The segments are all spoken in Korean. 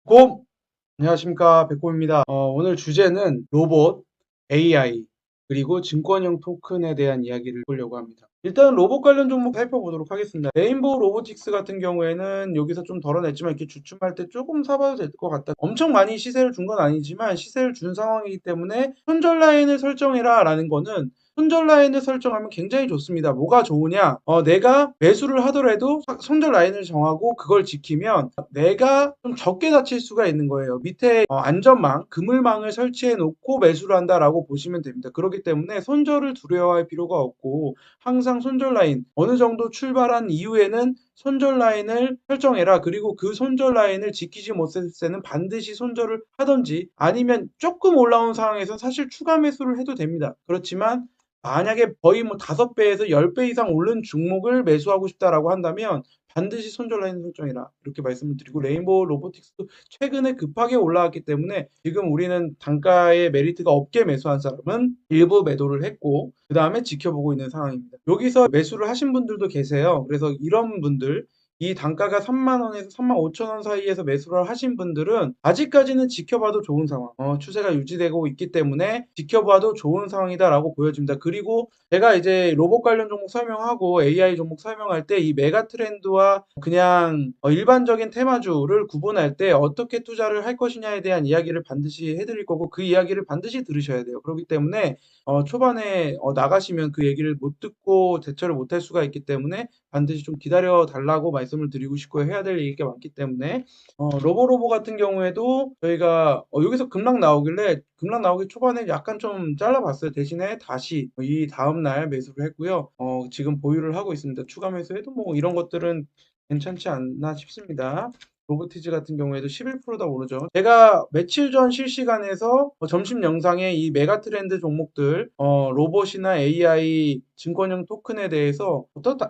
곰! 안녕하십니까, 백곰입니다. 오늘 주제는 로봇, AI, 그리고 증권형 토큰에 대한 이야기를 해보려고 합니다. 일단 로봇 관련 종목 살펴보도록 하겠습니다. 레인보우 로보틱스 같은 경우에는 여기서 좀 덜어냈지만 이렇게 주춤할 때 조금 사봐도 될 것 같다. 엄청 많이 시세를 준 건 아니지만 시세를 준 상황이기 때문에 손절 라인을 설정해라 라는 거는 손절 라인을 설정하면 굉장히 좋습니다. 뭐가 좋으냐? 내가 매수를 하더라도 손절 라인을 정하고 그걸 지키면 내가 좀 적게 다칠 수가 있는 거예요. 밑에 안전망, 그물망을 설치해 놓고 매수를 한다라고 보시면 됩니다. 그렇기 때문에 손절을 두려워할 필요가 없고 항상 손절 라인 어느 정도 출발한 이후에는 손절 라인을 설정해라. 그리고 그 손절 라인을 지키지 못했을 때는 반드시 손절을 하든지 아니면 조금 올라온 상황에서 사실 추가 매수를 해도 됩니다. 그렇지만 만약에 거의 뭐 5배에서 10배 이상 오른 종목을 매수하고 싶다라고 한다면 반드시 손절 라인 설정해라. 이렇게 말씀을 드리고 레인보우 로보틱스도 최근에 급하게 올라왔기 때문에 지금 우리는 단가의 메리트가 없게 매수한 사람은 일부 매도를 했고 그 다음에 지켜보고 있는 상황입니다. 여기서 매수를 하신 분들도 계세요. 그래서 이런 분들 이 단가가 3만 원에서 3만 5천 원 사이에서 매수를 하신 분들은 아직까지는 지켜봐도 좋은 상황, 추세가 유지되고 있기 때문에 지켜봐도 좋은 상황이다라고 보여집니다. 그리고 제가 이제 로봇 관련 종목 설명하고 AI 종목 설명할 때 이 메가 트렌드와 그냥 일반적인 테마주를 구분할 때 어떻게 투자를 할 것이냐에 대한 이야기를 반드시 해드릴 거고 그 이야기를 반드시 들으셔야 돼요. 그렇기 때문에 초반에 나가시면 그 얘기를 못 듣고 대처를 못할 수가 있기 때문에 반드시 좀 기다려 달라고 말씀을 드리고 싶고 해야 될 얘기가 많기 때문에 로보로보 같은 경우에도 저희가 여기서 급락 나오길래 급락 나오기 초반에 약간 좀 잘라봤어요. 대신에 다시 이 다음날 매수를 했고요. 지금 보유를 하고 있습니다. 추가 매수해도 뭐 이런 것들은 괜찮지 않나 싶습니다. 로보티즈 같은 경우에도 11%다 오르죠. 제가 며칠 전 실시간에서 점심 영상에 이 메가 트렌드 종목들, 로봇이나 AI 증권형 토큰에 대해서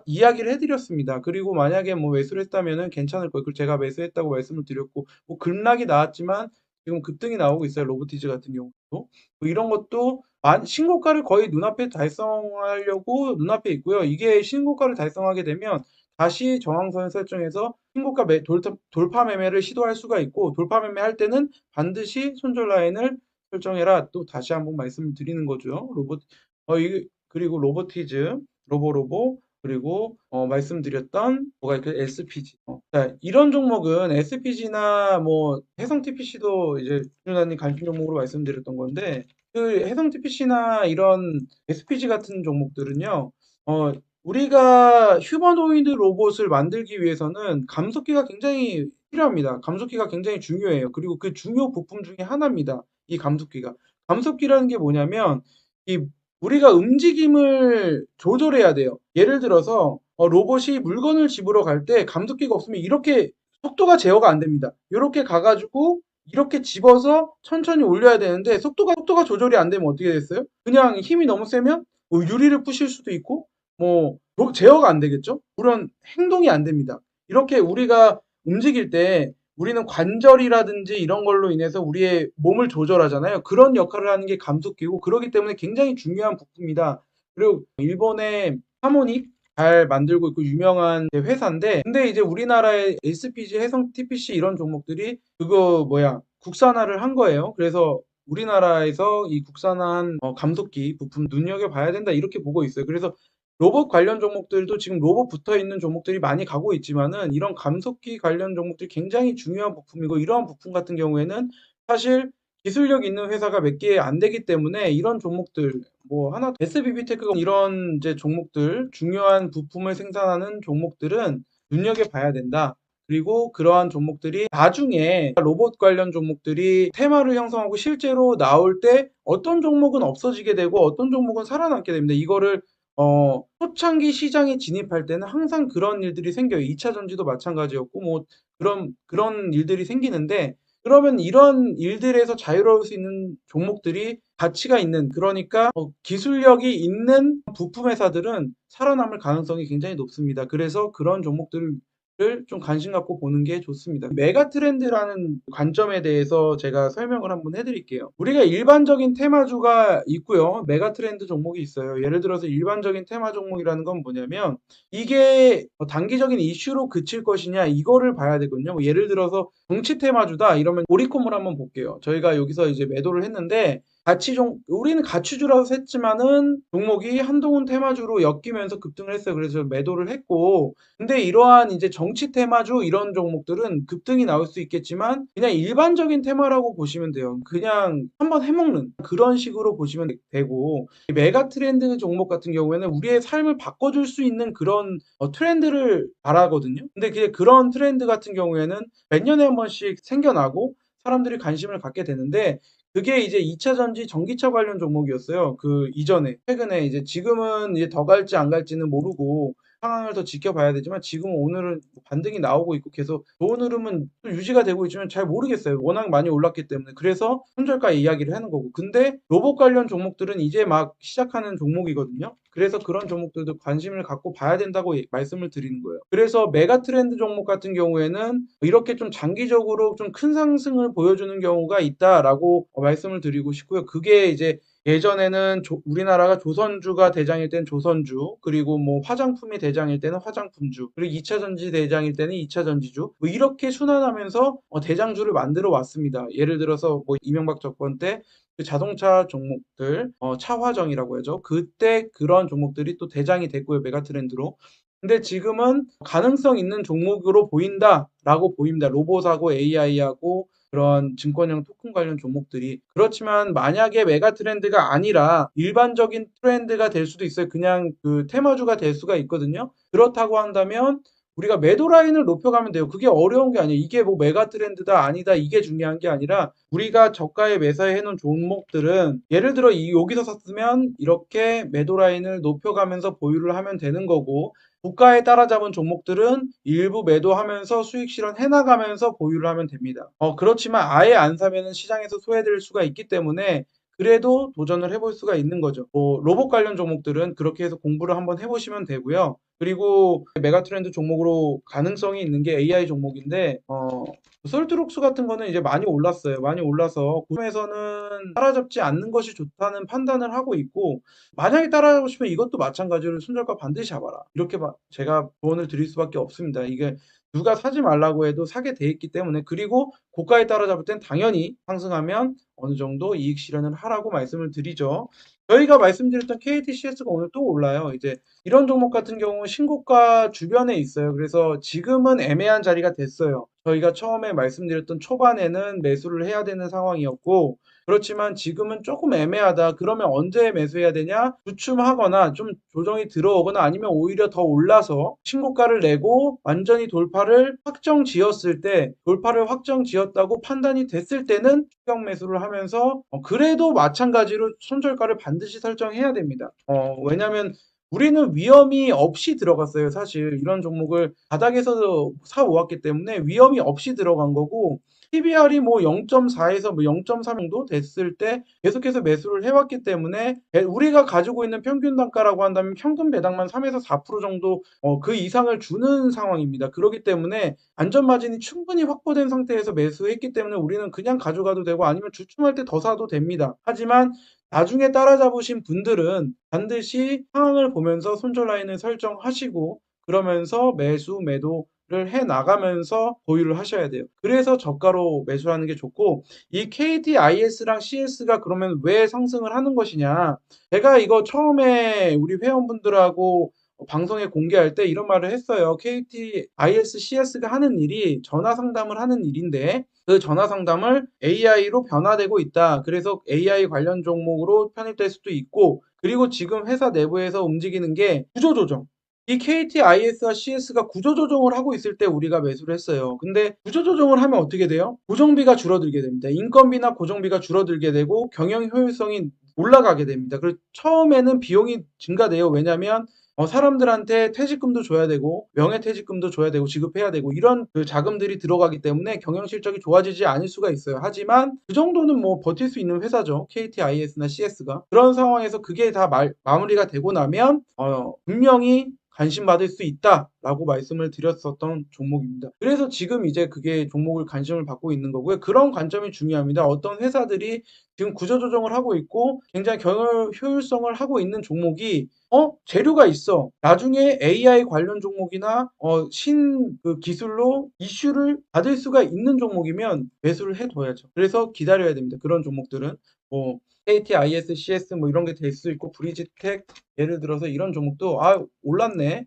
이야기를 해드렸습니다. 그리고 만약에 뭐 매수를 했다면은 괜찮을 거예요. 그리고 제가 매수했다고 말씀을 드렸고, 뭐 급락이 나왔지만 지금 급등이 나오고 있어요. 로보티즈 같은 경우도. 뭐 이런 것도 신고가를 거의 눈앞에 달성하려고 눈앞에 있고요. 이게 신고가를 달성하게 되면 다시 저항선을 설정해서 신고가 돌파 매매를 시도할 수가 있고 돌파 매매할 때는 반드시 손절 라인을 설정해라. 또 다시 한번 말씀을 드리는 거죠. 그리고 로보티즈, 로보로보 그리고 말씀드렸던 뭐가 있그 SPG. 자, 이런 종목은 SPG나 뭐 해성 TPC도 이제 준호님 관심 종목으로 말씀드렸던 건데 그 해성 TPC나 이런 SPG 같은 종목들은요. 우리가 휴머노이드 로봇을 만들기 위해서는 감속기가 굉장히 필요합니다. 감속기가 굉장히 중요해요. 그리고 그 중요 부품 중에 하나입니다. 이 감속기가. 감속기라는 게 뭐냐면 이 우리가 움직임을 조절해야 돼요. 예를 들어서 로봇이 물건을 집으러 갈 때 감속기가 없으면 이렇게 속도가 제어가 안 됩니다. 이렇게 가가지고 이렇게 집어서 천천히 올려야 되는데 속도가 조절이 안 되면 어떻게 됐어요? 그냥 힘이 너무 세면 뭐 유리를 부실 수도 있고 뭐 제어가 안 되겠죠? 그런 행동이 안 됩니다. 이렇게 우리가 움직일 때 우리는 관절이라든지 이런 걸로 인해서 우리의 몸을 조절하잖아요. 그런 역할을 하는 게 감속기고 그렇기 때문에 굉장히 중요한 부품이다. 그리고 일본의 하모닉 잘 만들고 있고 유명한 회사인데 근데 이제 우리나라의 SPG, 해성 TPC 이런 종목들이 그거 국산화를 한 거예요. 그래서 우리나라에서 이 국산화한 감속기 부품 눈여겨봐야 된다 이렇게 보고 있어요. 그래서 로봇 관련 종목들도 지금 로봇 붙어 있는 종목들이 많이 가고 있지만은 이런 감속기 관련 종목들이 굉장히 중요한 부품이고 이러한 부품 같은 경우에는 사실 기술력 있는 회사가 몇 개 안 되기 때문에 이런 종목들 뭐 하나 SBB테크가 이런 이제 종목들 중요한 부품을 생산하는 종목들은 눈여겨봐야 된다. 그리고 그러한 종목들이 나중에 로봇 관련 종목들이 테마를 형성하고 실제로 나올 때 어떤 종목은 없어지게 되고 어떤 종목은 살아남게 됩니다. 이거를 초창기 시장에 진입할 때는 항상 그런 일들이 생겨요. 2차 전지도 마찬가지였고 뭐 그런 일들이 생기는데 그러면 이런 일들에서 자유로울 수 있는 종목들이 가치가 있는 그러니까 기술력이 있는 부품 회사들은 살아남을 가능성이 굉장히 높습니다. 그래서 그런 종목들을 를 좀 관심 갖고 보는 게 좋습니다. 메가 트렌드라는 관점에 대해서 제가 설명을 한번 해드릴게요. 우리가 일반적인 테마주가 있고요. 메가 트렌드 종목이 있어요. 예를 들어서 일반적인 테마 종목이라는 건 뭐냐면 이게 단기적인 이슈로 그칠 것이냐 이거를 봐야 되거든요. 예를 들어서 정치 테마주다 이러면 오리콤을 한번 볼게요. 저희가 여기서 이제 매도를 했는데 우리는 가치주라서 했지만은 종목이 한동훈 테마주로 엮이면서 급등을 했어요. 그래서 매도를 했고, 근데 이러한 이제 정치 테마주 이런 종목들은 급등이 나올 수 있겠지만 그냥 일반적인 테마라고 보시면 돼요. 그냥 한번 해먹는 그런 식으로 보시면 되고, 메가 트렌드 종목 같은 경우에는 우리의 삶을 바꿔줄 수 있는 그런 트렌드를 말하거든요. 근데 그런 트렌드 같은 경우에는 몇 년에 한 번씩 생겨나고 사람들이 관심을 갖게 되는데 그게 이제 2차 전지 전기차 관련 종목이었어요. 그 이전에. 최근에 이제 지금은 이제 더 갈지 안 갈지는 모르고 상황을 더 지켜봐야 되지만 지금 오늘은 반등이 나오고 있고 계속 좋은 흐름은 또 유지가 되고 있지만 잘 모르겠어요. 워낙 많이 올랐기 때문에. 그래서 손절가 이야기를 하는 거고. 근데 로봇 관련 종목들은 이제 막 시작하는 종목이거든요. 그래서 그런 종목들도 관심을 갖고 봐야 된다고 말씀을 드리는 거예요. 그래서 메가 트렌드 종목 같은 경우에는 이렇게 좀 장기적으로 좀 큰 상승을 보여주는 경우가 있다라고 말씀을 드리고 싶고요. 그게 이제 예전에는 우리나라가 조선주가 대장일 때는 조선주, 그리고 뭐 화장품이 대장일 때는 화장품주, 그리고 2차 전지 대장일 때는 2차 전지주, 뭐 이렇게 순환하면서 대장주를 만들어 왔습니다. 예를 들어서 뭐 이명박 정권 때 그 자동차 종목들, 차화정이라고 하죠. 그때 그런 종목들이 또 대장이 됐고요, 메가트렌드로. 근데 지금은 가능성 있는 종목으로 보인다라고 보입니다. 로봇하고 AI하고 그런 증권형 토큰 관련 종목들이. 그렇지만 만약에 메가 트렌드가 아니라 일반적인 트렌드가 될 수도 있어요. 그냥 그 테마주가 될 수가 있거든요. 그렇다고 한다면 우리가 매도 라인을 높여가면 돼요. 그게 어려운 게 아니에요. 이게 뭐 메가 트렌드다 아니다 이게 중요한 게 아니라 우리가 저가에 매수해 놓은 종목들은 예를 들어 여기서 샀으면 이렇게 매도 라인을 높여가면서 보유를 하면 되는 거고 고가에 따라잡은 종목들은 일부 매도하면서 수익 실현해 나가면서 보유를 하면 됩니다. 그렇지만 아예 안 사면은 시장에서 소외될 수가 있기 때문에 그래도 도전을 해볼 수가 있는 거죠. 로봇 관련 종목들은 그렇게 해서 공부를 한번 해보시면 되고요. 그리고 메가트렌드 종목으로 가능성이 있는 게 AI 종목인데 솔트록스 같은 거는 이제 많이 올랐어요. 많이 올라서 구매에서는 따라잡지 않는 것이 좋다는 판단을 하고 있고 만약에 따라잡으시면 이것도 마찬가지로 손절가 반드시 잡아라. 이렇게 제가 조언을 드릴 수밖에 없습니다. 이게 누가 사지 말라고 해도 사게 돼 있기 때문에 그리고 고가에 따라잡을 땐 당연히 상승하면 어느 정도 이익 실현을 하라고 말씀을 드리죠. 저희가 말씀드렸던 KTCS가 오늘 또 올라요. 이제 이런 종목 같은 경우 신고가 주변에 있어요. 그래서 지금은 애매한 자리가 됐어요. 저희가 처음에 말씀드렸던 초반에는 매수를 해야 되는 상황이었고 그렇지만 지금은 조금 애매하다. 그러면 언제 매수해야 되냐? 주춤하거나 좀 조정이 들어오거나 아니면 오히려 더 올라서 신고가를 내고 완전히 돌파를 확정 지었을 때 돌파를 확정 지었다고 판단이 됐을 때는 추격 매수를 하면서 그래도 마찬가지로 손절가를 반드시 설정해야 됩니다. 왜냐하면 우리는 위험이 없이 들어갔어요. 사실 이런 종목을 바닥에서 사오았기 때문에 위험이 없이 들어간 거고 PBR이 뭐 0.4에서 뭐 0.3 정도 됐을 때 계속해서 매수를 해왔기 때문에 우리가 가지고 있는 평균 단가라고 한다면 평균 배당만 3에서 4% 정도 그 이상을 주는 상황입니다. 그렇기 때문에 안전 마진이 충분히 확보된 상태에서 매수했기 때문에 우리는 그냥 가져가도 되고 아니면 주춤할 때 더 사도 됩니다. 하지만 나중에 따라잡으신 분들은 반드시 상황을 보면서 손절 라인을 설정하시고 그러면서 매수, 매도를 해 나가면서 보유를 하셔야 돼요. 그래서 저가로 매수하는 게 좋고 이 KDIS랑 CS가 그러면 왜 상승을 하는 것이냐. 제가 이거 처음에 우리 회원분들하고 방송에 공개할 때 이런 말을 했어요. KTIS, CS가 하는 일이 전화 상담을 하는 일인데 그 전화 상담을 AI로 변화되고 있다. 그래서 AI 관련 종목으로 편입될 수도 있고 그리고 지금 회사 내부에서 움직이는 게 구조조정. 이 KTIS와 CS가 구조조정을 하고 있을 때 우리가 매수를 했어요. 근데 구조조정을 하면 어떻게 돼요? 고정비가 줄어들게 됩니다. 인건비나 고정비가 줄어들게 되고 경영 효율성이 올라가게 됩니다. 그리고 처음에는 비용이 증가돼요. 왜냐하면 사람들한테 퇴직금도 줘야 되고 명예퇴직금도 줘야 되고 지급해야 되고 이런 그 자금들이 들어가기 때문에 경영 실적이 좋아지지 않을 수가 있어요. 하지만 그 정도는 뭐 버틸 수 있는 회사죠. KTIS나 CS가. 그런 상황에서 그게 다 마무리가 되고 나면 분명히 관심받을 수 있다. 라고 말씀을 드렸었던 종목입니다. 그래서 지금 이제 그게 종목을 관심을 받고 있는 거고요. 그런 관점이 중요합니다. 어떤 회사들이 지금 구조조정을 하고 있고 굉장히 효율성을 하고 있는 종목이 재료가 있어. 나중에 AI 관련 종목이나 그 기술로 이슈를 받을 수가 있는 종목이면 매수를 해둬야죠. 그래서 기다려야 됩니다. 그런 종목들은 뭐 KT, IS, CS 뭐 이런 게 될 수 있고 브리지텍 예를 들어서 이런 종목도 올랐네.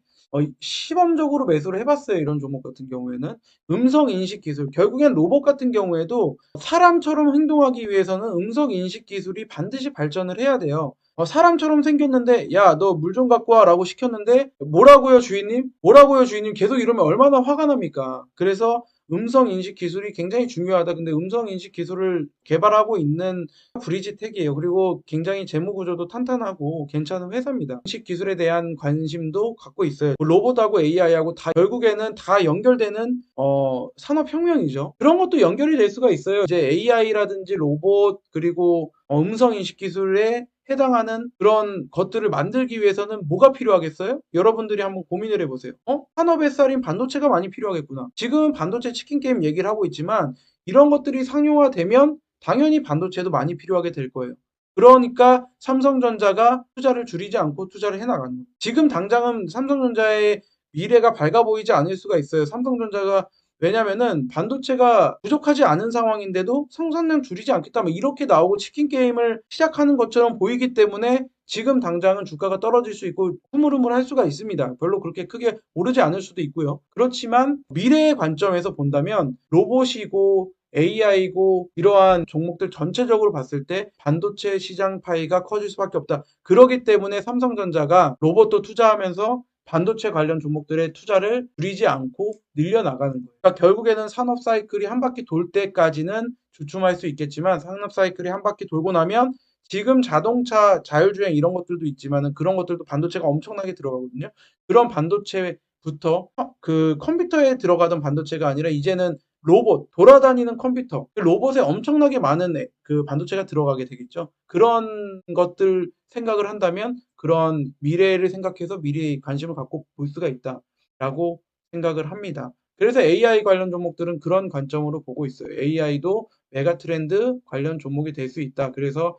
시범적으로 매수를 해봤어요. 이런 종목 같은 경우에는 음성 인식 기술 결국엔 로봇 같은 경우에도 사람처럼 행동하기 위해서는 음성 인식 기술이 반드시 발전을 해야 돼요. 사람처럼 생겼는데 야 너 물 좀 갖고 와라고 시켰는데 뭐라고요 주인님? 뭐라고요 주인님? 계속 이러면 얼마나 화가 납니까? 그래서 음성 인식 기술이 굉장히 중요하다. 근데 음성 인식 기술을 개발하고 있는 브리지텍이에요. 그리고 굉장히 재무 구조도 탄탄하고 괜찮은 회사입니다. 인식 기술에 대한 관심도 갖고 있어요. 로봇하고 AI하고 다 결국에는 다 연결되는 산업혁명이죠. 그런 것도 연결이 될 수가 있어요. 이제 AI라든지 로봇 그리고 음성 인식 기술에 해당하는 그런 것들을 만들기 위해서는 뭐가 필요하겠어요? 여러분들이 한번 고민을 해보세요. 산업의 쌀인 반도체가 많이 필요하겠구나. 지금 반도체 치킨 게임 얘기를 하고 있지만 이런 것들이 상용화되면 당연히 반도체도 많이 필요하게 될 거예요. 그러니까 삼성전자가 투자를 줄이지 않고 투자를 해나가는 거예요. 지금 당장은 삼성전자의 미래가 밝아 보이지 않을 수가 있어요. 삼성전자가 왜냐면은 반도체가 부족하지 않은 상황인데도 생산량 줄이지 않겠다 뭐 이렇게 나오고 치킨 게임을 시작하는 것처럼 보이기 때문에 지금 당장은 주가가 떨어질 수 있고 흐물흐물할 수가 있습니다. 별로 그렇게 크게 오르지 않을 수도 있고요. 그렇지만 미래의 관점에서 본다면 로봇이고 AI고 이러한 종목들 전체적으로 봤을 때 반도체 시장 파이가 커질 수밖에 없다. 그렇기 때문에 삼성전자가 로봇도 투자하면서 반도체 관련 종목들의 투자를 줄이지 않고 늘려나가는 거예요. 그러니까 결국에는 산업 사이클이 한 바퀴 돌 때까지는 주춤할 수 있겠지만 산업 사이클이 한 바퀴 돌고 나면 지금 자동차 자율주행 이런 것들도 있지만은 그런 것들도 반도체가 엄청나게 들어가거든요. 그런 반도체부터 그 컴퓨터에 들어가던 반도체가 아니라 이제는 로봇, 돌아다니는 컴퓨터, 그 로봇에 엄청나게 많은 그 반도체가 들어가게 되겠죠. 그런 것들 생각을 한다면 그런 미래를 생각해서 미래에 관심을 갖고 볼 수가 있다라고 생각을 합니다. 그래서 AI 관련 종목들은 그런 관점으로 보고 있어요. AI도 메가 트렌드 관련 종목이 될 수 있다. 그래서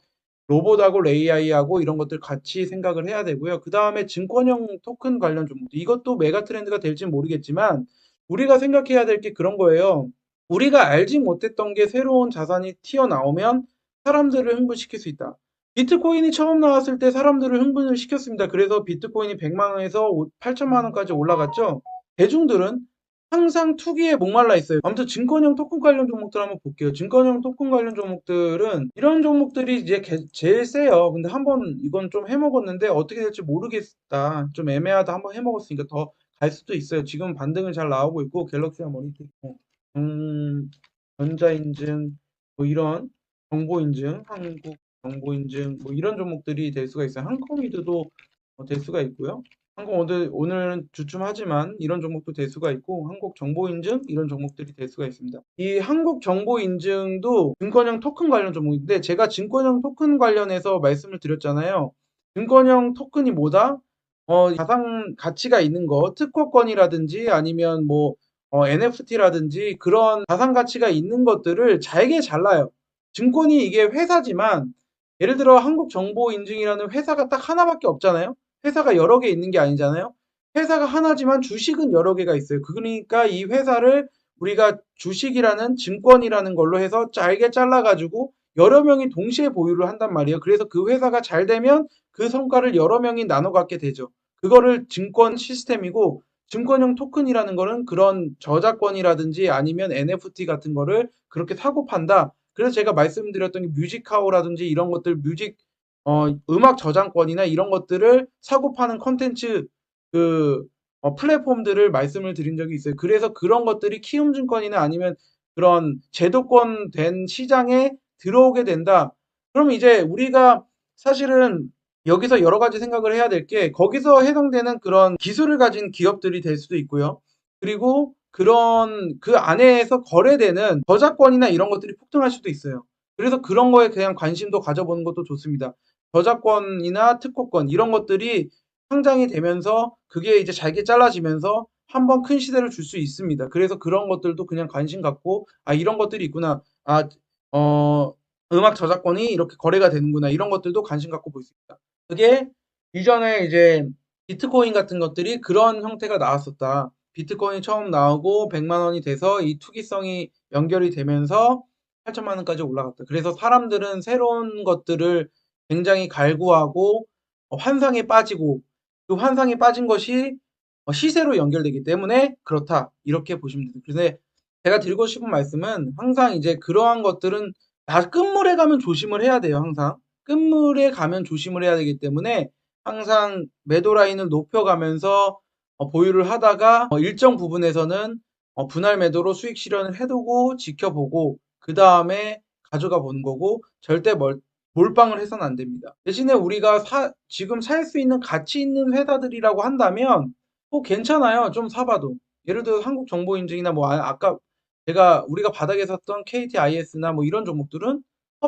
로봇하고 AI하고 이런 것들 같이 생각을 해야 되고요. 그 다음에 증권형 토큰 관련 종목 이것도 메가 트렌드가 될지 모르겠지만 우리가 생각해야 될 게 그런 거예요. 우리가 알지 못했던 게 새로운 자산이 튀어나오면 사람들을 흥분시킬 수 있다. 비트코인이 처음 나왔을 때 사람들을 흥분을 시켰습니다. 그래서 비트코인이 100만 원에서 8천만 원까지 올라갔죠. 대중들은 항상 투기에 목말라 있어요. 아무튼 증권형 토큰 관련 종목들 한번 볼게요. 증권형 토큰 관련 종목들은 이런 종목들이 이제 제일 세요. 근데 한번 이건 좀 해먹었는데 어떻게 될지 모르겠다. 좀 애매하다. 한번 해먹었으니까 더 갈 수도 있어요. 지금 반등을 잘 나오고 있고 갤럭시와 머니터 있고 전자인증 뭐 이런 정보인증, 한국 정보인증 뭐 이런 종목들이 될 수가 있어요. 한컴미드도 될 수가 있고요. 오늘은 주춤하지만 이런 종목도 될 수가 있고 한국정보인증 이런 종목들이 될 수가 있습니다. 이 한국정보인증도 증권형 토큰 관련 종목인데 제가 증권형 토큰 관련해서 말씀을 드렸잖아요. 증권형 토큰이 뭐다? 자산 가치가 있는 거 특허권이라든지 아니면 뭐 NFT라든지 그런 자산 가치가 있는 것들을 잘게 잘라요. 증권이 이게 회사지만 예를 들어 한국정보인증이라는 회사가 딱 하나밖에 없잖아요. 회사가 여러 개 있는 게 아니잖아요. 회사가 하나지만 주식은 여러 개가 있어요. 그러니까 이 회사를 우리가 주식이라는 증권이라는 걸로 해서 잘게 잘라가지고 여러 명이 동시에 보유를 한단 말이에요. 그래서 그 회사가 잘 되면 그 성과를 여러 명이 나눠 갖게 되죠. 그거를 증권 시스템이고 증권형 토큰이라는 거는 그런 저작권이라든지 아니면 NFT 같은 거를 그렇게 사고 판다. 그래서 제가 말씀드렸던 게 뮤직하우라든지 이런 것들 음악 저작권이나 이런 것들을 사고 파는 컨텐츠 플랫폼들을 말씀을 드린 적이 있어요. 그래서 그런 것들이 키움증권이나 아니면 그런 제도권 된 시장에 들어오게 된다. 그럼 이제 우리가 사실은 여기서 여러 가지 생각을 해야 될 게 거기서 해당되는 그런 기술을 가진 기업들이 될 수도 있고요. 그리고 그런 그 안에서 거래되는 저작권이나 이런 것들이 폭등할 수도 있어요. 그래서 그런 거에 그냥 관심도 가져보는 것도 좋습니다. 저작권이나 특허권 이런 것들이 상장이 되면서 그게 이제 잘게 잘라지면서 한번 큰 시세를 줄 수 있습니다. 그래서 그런 것들도 그냥 관심 갖고 아 이런 것들이 있구나. 음악 저작권이 이렇게 거래가 되는구나. 이런 것들도 관심 갖고 볼 수 있다. 그게 이전에 이제 비트코인 같은 것들이 그런 형태가 나왔었다. 비트코인이 처음 나오고 100만 원이 돼서 이 투기성이 연결이 되면서 8천만 원까지 올라갔다. 그래서 사람들은 새로운 것들을 굉장히 갈구하고 환상에 빠지고 그 환상에 빠진 것이 시세로 연결되기 때문에 그렇다. 이렇게 보시면 됩니다. 그래서 제가 드리고 싶은 말씀은 항상 이제 그러한 것들은 끝물에 가면 조심을 해야 돼요. 항상. 끝물에 가면 조심을 해야 되기 때문에 항상 매도 라인을 높여가면서 보유를 하다가 일정 부분에서는 분할 매도로 수익 실현을 해두고 지켜보고 그 다음에 가져가 보는 거고 절대 몰빵을 해서는 안 됩니다. 대신에 우리가 지금 살 수 있는 가치 있는 회사들이라고 한다면 괜찮아요. 좀 사봐도. 예를 들어 한국정보인증이나 뭐 아까 우리가 바닥에 샀던 KTIS나 뭐 이런 종목들은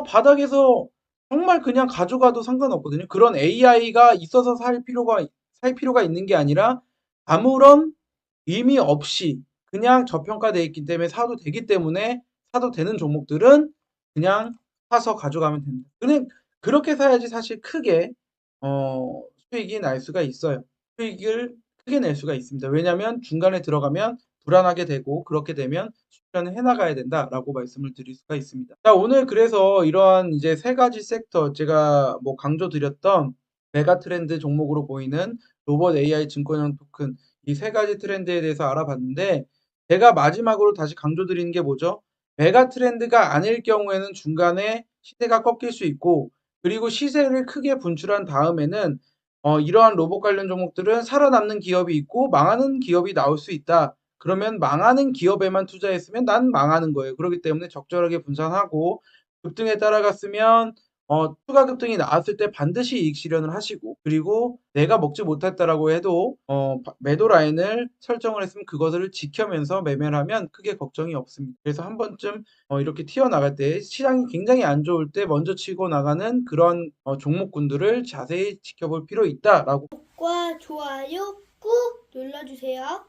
바닥에서 정말 그냥 가져가도 상관없거든요. 그런 AI가 있어서 살 필요가 있는 게 아니라 아무런 의미 없이 그냥 저평가되어 있기 때문에 사도 되기 때문에 사도 되는 종목들은 그냥 사서 가져가면 됩니다. 그렇게 사야지 사실 크게 수익이 날 수가 있어요. 수익을 크게 낼 수가 있습니다. 왜냐하면 중간에 들어가면 불안하게 되고 그렇게 되면 수익을 해나가야 된다라고 말씀을 드릴 수가 있습니다. 자, 오늘 그래서 이러한 이제 세 가지 섹터 제가 뭐 강조드렸던 메가 트렌드 종목으로 보이는 로봇 AI 증권형 토큰 이 세 가지 트렌드에 대해서 알아봤는데 제가 마지막으로 다시 강조드리는 게 뭐죠? 메가 트렌드가 아닐 경우에는 중간에 시세가 꺾일 수 있고 그리고 시세를 크게 분출한 다음에는 이러한 로봇 관련 종목들은 살아남는 기업이 있고 망하는 기업이 나올 수 있다. 그러면 망하는 기업에만 투자했으면 난 망하는 거예요. 그렇기 때문에 적절하게 분산하고 급등에 따라갔으면 추가 급등이 나왔을 때 반드시 이익 실현을 하시고 그리고 내가 먹지 못했다라고 해도 매도 라인을 설정을 했으면 그것을 지켜면서 매매를 하면 크게 걱정이 없습니다. 그래서 한 번쯤 이렇게 튀어나갈 때 시장이 굉장히 안 좋을 때 먼저 치고 나가는 그런 종목군들을 자세히 지켜볼 필요 있다라고 구독과 좋아요 꾹 눌러주세요.